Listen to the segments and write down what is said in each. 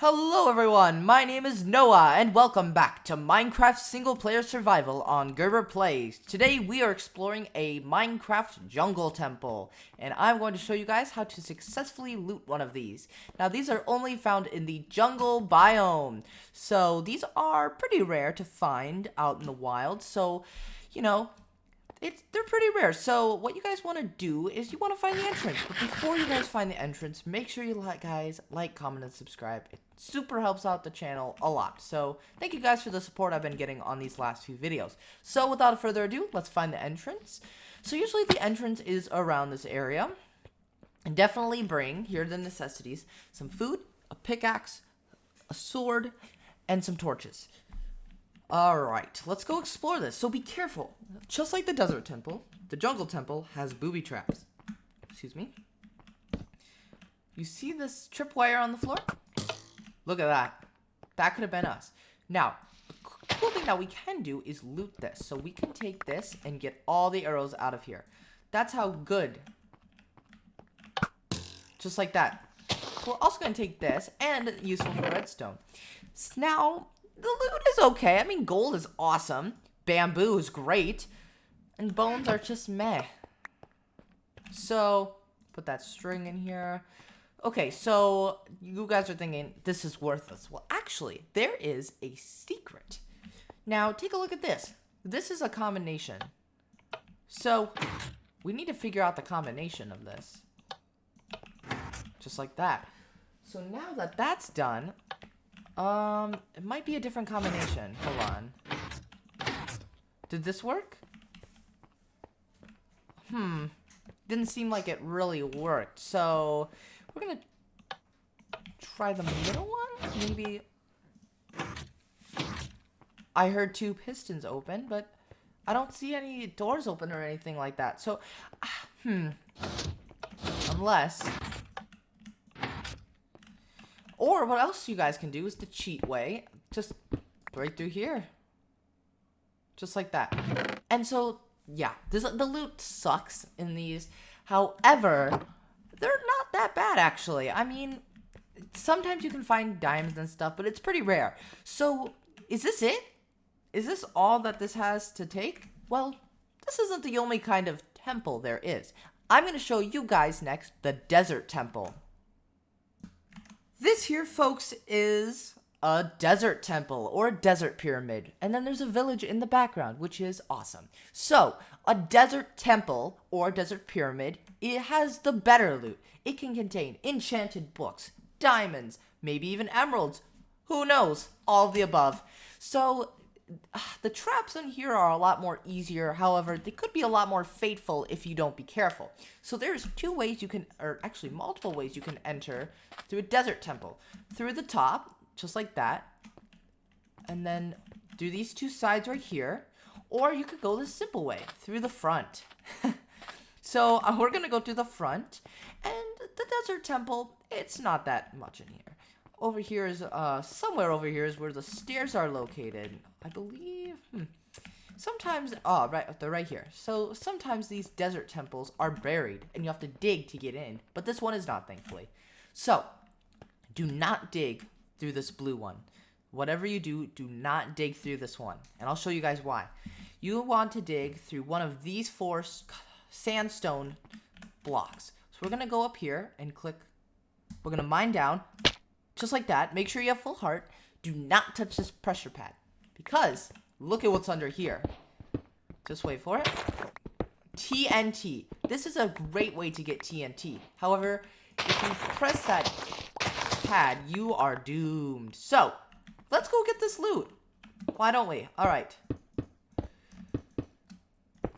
Hello everyone, my name is Noah, and welcome back to Minecraft Single Player Survival on Gerber Plays. Today we are exploring a Minecraft jungle temple, and I'm going to show you guys how to successfully loot one of these. Now these are only found in the jungle biome, so these are pretty rare to find out in the wild, so, you know, they're pretty rare. So what you guys want to do is you want to find the entrance. But before you guys find the entrance, make sure you like, comment, and subscribe. It super helps out the channel a lot. So thank you guys for the support I've been getting on these last few videos. So without further ado, let's find the entrance. So usually the entrance is around this area. And definitely bring, here are the necessities, some food, a pickaxe, a sword, and some torches. Alright, let's go explore this. So be careful. Just like the desert temple, the jungle temple has booby traps. Excuse me. You see this tripwire on the floor? Look at that. That could have been us. Now, the cool thing that we can do is loot this. So we can take this and get all the arrows out of here. That's how good. Just like that. We're also going to take this and useful for redstone. Now, the loot is okay. I mean, gold is awesome. Bamboo is great. And bones are just meh. So, put that string in here. Okay, so you guys are thinking, this is worthless. Well, actually, there is a secret. Now, take a look at this. This is a combination. So, we need to figure out the combination of this. Just like that. So now that that's done, it might be a different combination. Hold on. Did this work? Didn't seem like it really worked. So, we're gonna try the middle one? Maybe. I heard two pistons open, but I don't see any doors open or anything like that. So, unless. Or what else you guys can do is the cheat way. Just right through here. Just like that. And so, yeah, the loot sucks in these. However, they're not that bad, actually. I mean, sometimes you can find diamonds and stuff, but it's pretty rare. So, is this it? Is this all that this has to take? Well, this isn't the only kind of temple there is. I'm going to show you guys next the desert temple. This here, folks, is a desert temple or a desert pyramid. And then there's a village in the background, which is awesome. So, a desert temple or desert pyramid, it has the better loot. It can contain enchanted books, diamonds, maybe even emeralds. Who knows? All of the above. So, the traps in here are a lot more easier. However, they could be a lot more fateful if you don't be careful. So there's two ways you can, or actually multiple ways you can enter through a desert temple. Through the top, just like that. And then do these two sides right here. Or you could go the simple way, through the front. So we're going to go to the front. And the desert temple, it's not that much in here. Over here is, somewhere over here is where the stairs are located. I believe, sometimes, they're right here. So sometimes these desert temples are buried and you have to dig to get in. But this one is not, thankfully. So, do not dig through this blue one. Whatever you do, do not dig through this one. And I'll show you guys why. You want to dig through one of these four sandstone blocks. So we're going to go up here and click. We're going to mine down. Just like that. Make sure you have full heart. Do not touch this pressure pad. Because, look at what's under here. Just wait for it. TNT. This is a great way to get TNT. However, if you press that pad, you are doomed. So, let's go get this loot. Why don't we? Alright.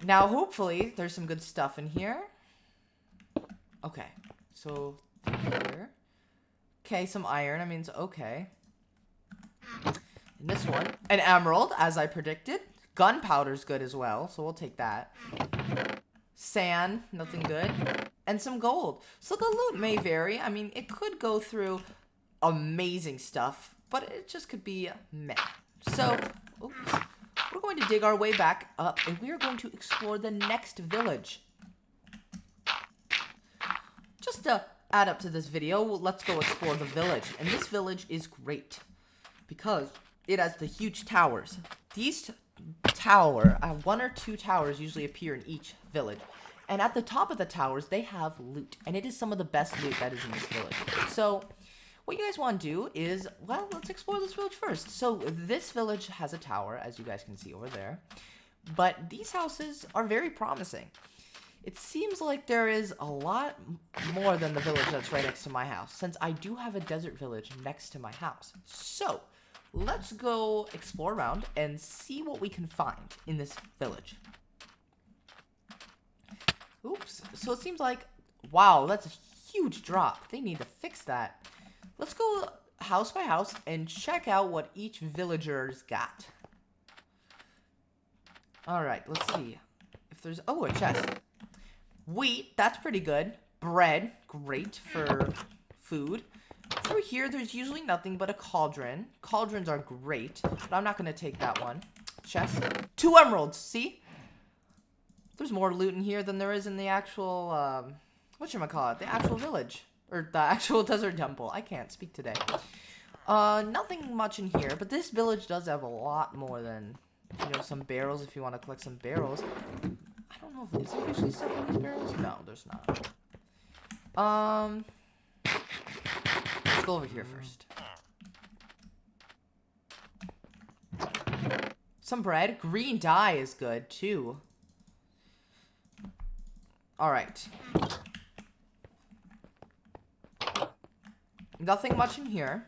Now, hopefully, there's some good stuff in here. Okay. So, here. Okay, some iron. I mean, it's okay. And this one, an emerald, as I predicted. Gunpowder's good as well, so we'll take that. Sand, nothing good. And some gold. So the loot may vary. I mean, it could go through amazing stuff, but it just could be meh. So, oops, we're going to dig our way back up, and we are going to explore the next village. Just a add up to this video, let's go explore the village. And this village is great because it has the huge towers. These one or two towers usually appear in each village. And at the top of the towers, they have loot. And it is some of the best loot that is in this village. So what you guys want to do is, well, let's explore this village first. So this village has a tower, as you guys can see over there. But these houses are very promising. It seems like there is a lot more than the village that's right next to my house, since I do have a desert village next to my house. So let's go explore around and see what we can find in this village. Oops. So it seems like, wow, that's a huge drop. They need to fix that. Let's go house by house and check out what each villager's got. Alright, let's see. If there's, oh, a chest. Wheat, that's pretty good. Bread, great for food. Through here, there's usually nothing but a cauldron. Cauldrons are great, but I'm not going to take that one. Chest. 2 emeralds, see? There's more loot in here than there is in the actual, whatchamacallit, the actual village. Or the actual desert temple. I can't speak today. Nothing much in here, but this village does have a lot more than, you know, some barrels if you want to collect some barrels. I don't know if is there usually stuff in these barrels? No, there's not. Let's go over here first. Some bread. Green dye is good too. Alright. Nothing much in here.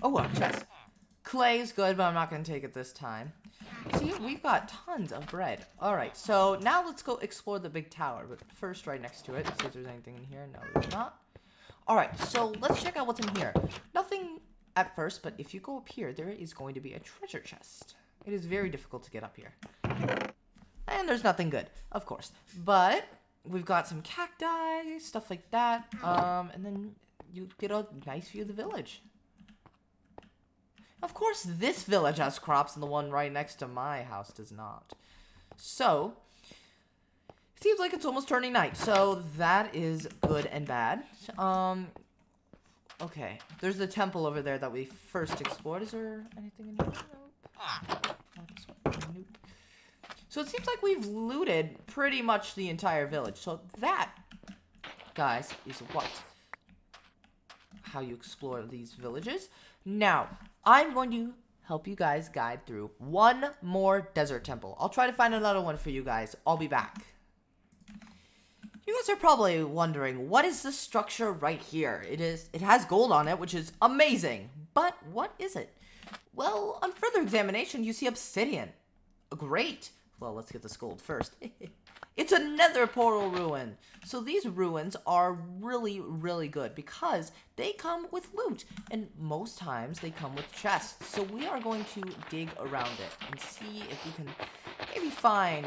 Oh, a chest. Clay is good, but I'm not going to take it this time. See, we've got tons of bread. Alright, so now let's go explore the big tower. But first, right next to it, see if there's anything in here. No, there's not. Alright, so let's check out what's in here. Nothing at first, but if you go up here, there is going to be a treasure chest. It is very difficult to get up here. And there's nothing good, of course. But we've got some cacti, stuff like that. And then you get a nice view of the village. Of course, this village has crops and the one right next to my house does not. So, it seems like it's almost turning night. So, that is good and bad. Okay. There's the temple over there that we first explored. Is there anything in here? Nope. Not this one. Nope. So, it seems like we've looted pretty much the entire village. So, that, guys, is how you explore these villages. Now, I'm going to help you guys guide through one more desert temple. I'll try to find another one for you guys. I'll be back. You guys are probably wondering, what is this structure right here? It has gold on it, which is amazing. But what is it? Well, on further examination, you see obsidian. Great. Well, let's get this gold first. It's a nether portal ruin. So these ruins are really, really good because they come with loot. And most times they come with chests. So we are going to dig around it and see if we can maybe find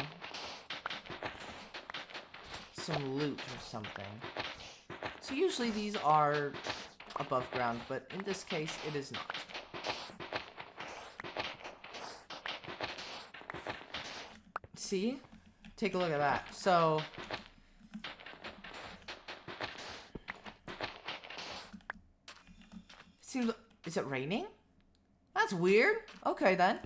some loot or something. So usually these are above ground, but in this case it is not. See? Take a look at that. So, seems, is it raining? That's weird. Okay then.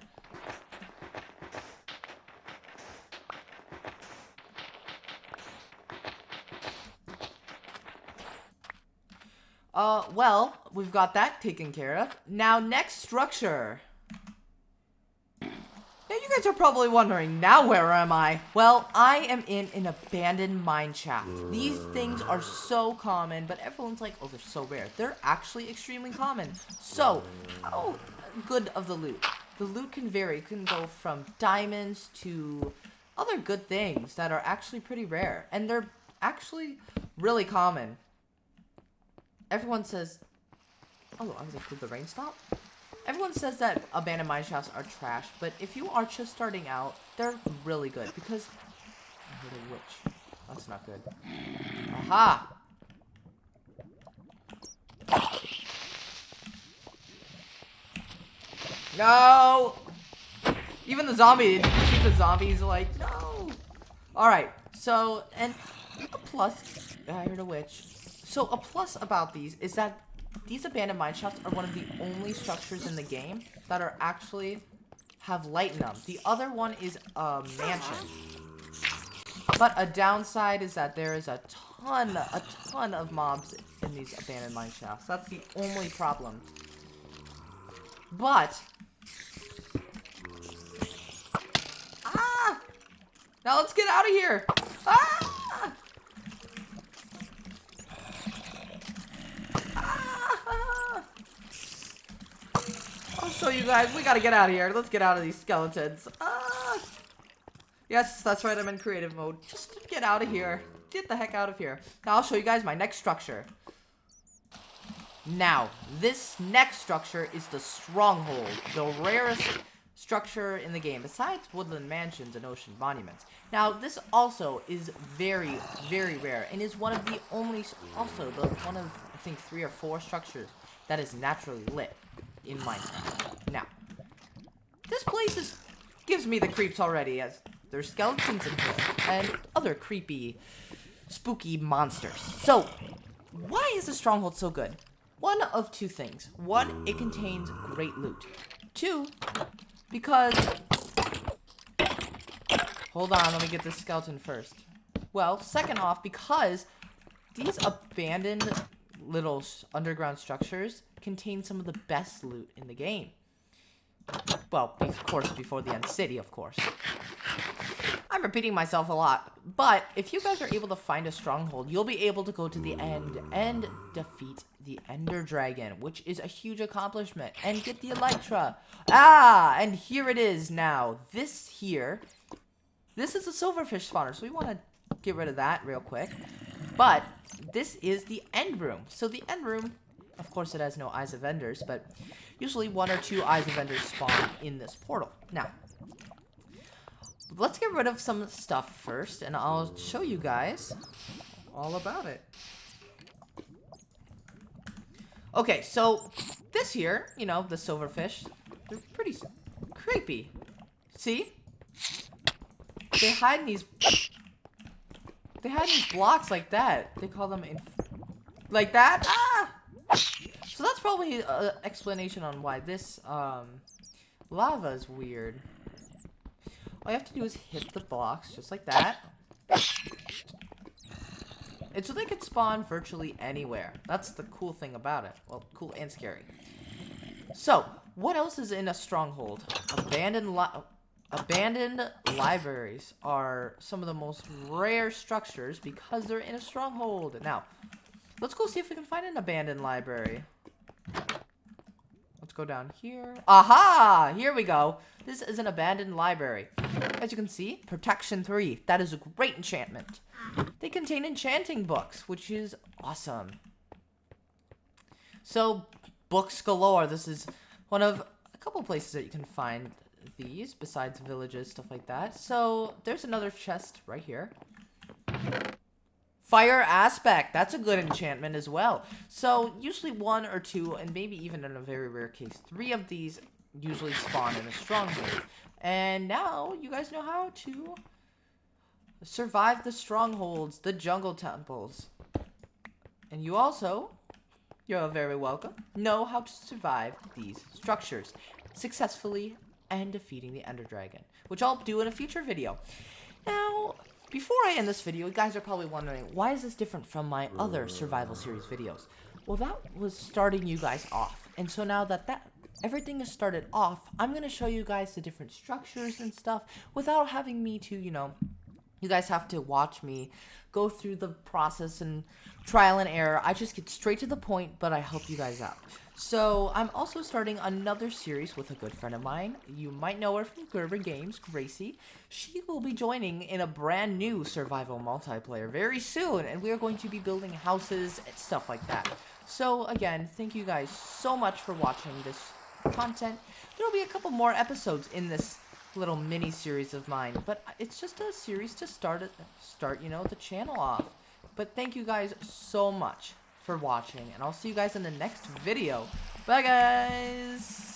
Well, we've got that taken care of. Now, next structure. Now, you guys are probably wondering, now where am I? Well, I am in an abandoned mineshaft. These things are so common, but everyone's like, oh, they're so rare. They're actually extremely common. So, how good of the loot? The loot can vary. It can go from diamonds to other good things that are actually pretty rare. And they're actually really common. Everyone says, oh, I was like, did the rain stop? Everyone says that abandoned mineshafts are trash, but if you are just starting out, they're really good because I heard a witch. That's not good. Aha! No! Even the zombies, like, no! Alright, so, and a plus, I heard a witch. So a plus about these is that these abandoned mineshafts are one of the only structures in the game that are actually have light in them. The other one is a mansion. But a downside is that there is a ton of mobs in these abandoned mineshafts. That's the only problem. But now let's get out of here. Ah! Ah! I'll show you guys. We gotta get out of here. Let's get out of these skeletons. Ah! Yes, that's right. I'm in creative mode. Just get out of here. Get the heck out of here. Now I'll show you guys my next structure. Now, this next structure is the Stronghold, the rarest structure in the game, besides woodland mansions and ocean monuments. Now, this also is very, very rare, and is one of the only, also the one of, I think, 3 or 4 structures that is naturally lit in Minecraft. Now, this place gives me the creeps already, as there's skeletons in here, and other creepy, spooky monsters. So, why is the Stronghold so good? One of 2 things. 1, it contains great loot. 2, because... Hold on, let me get this skeleton first. Well, second off, because these abandoned little underground structures contain some of the best loot in the game. Well, of course, before the end city, of course. I'm repeating myself a lot, but if you guys are able to find a stronghold, you'll be able to go to the end and defeat the Ender Dragon, which is a huge accomplishment, and get the Elytra. And here it is now. This is a silverfish spawner, so we want to get rid of that real quick. But this is the end room. So the end room, of course, it has no Eyes of Enders, but usually 1 or 2 Eyes of Enders spawn in this portal. Now, let's get rid of some stuff first, and I'll show you guys all about it. Okay, so this here, you know, the silverfish, they're pretty creepy. See? They hide in these blocks like that. They call them like that. So that's probably an explanation on why this lava is weird. All you have to do is hit the blocks just like that. And so they can spawn virtually anywhere. That's the cool thing about it. Well, cool and scary. So, what else is in a stronghold? Abandoned libraries are some of the most rare structures because they're in a stronghold. Now, let's go see if we can find an abandoned library. Let's go down here. Aha! Here we go. This is an abandoned library. As you can see, Protection 3. That is a great enchantment. They contain enchanting books, which is awesome. So, books galore. This is one of a couple places that you can find these, besides villages, stuff like that. So, there's another chest right here. Fire Aspect. That's a good enchantment as well. So, usually 1 or 2, and maybe even in a very rare case, 3 of these usually spawn in a stronghold. And now, you guys know how to survive the strongholds, the jungle temples. And you also, you're very welcome, know how to survive these structures successfully and defeating the Ender Dragon, which I'll do in a future video. Now, before I end this video, you guys are probably wondering, why is this different from my other survival series videos? Well, that was starting you guys off. And so now that everything is started off, I'm going to show you guys the different structures and stuff without having me to, you guys have to watch me go through the process and trial and error. I just get straight to the point, but I help you guys out. So, I'm also starting another series with a good friend of mine. You might know her from Gerber Games, Gracie. She will be joining in a brand new survival multiplayer very soon, and we are going to be building houses and stuff like that. So, again, thank you guys so much for watching this content. There will be a couple more episodes in this little mini series of mine, but it's just a series to start the channel off. But thank you guys so much for watching, and I'll see you guys in the next video. Bye guys.